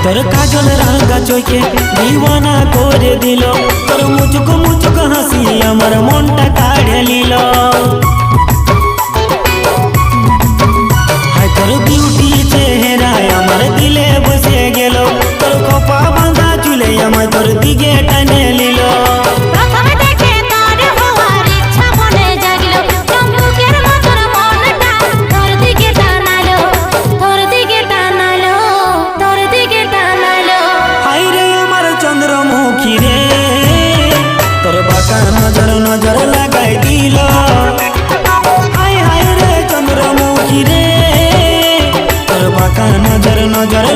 তোর কাজল রাঙা চোখে দিওয়ানা করে দিল, তোর মুচুক মুচুক হাসি আমার মনটা কাড়ে নিল। হায় তোর বিউটি চেহারায় আমার দিলে বসে গেল, তোর খোপা বাঁধা চুলে আমার তোর দিকে টানে নিল। নজর নজর লাগাই দিল, হায় হায় রে চন্দ্রমুখী রে, তোর বাঁকা নজর নজর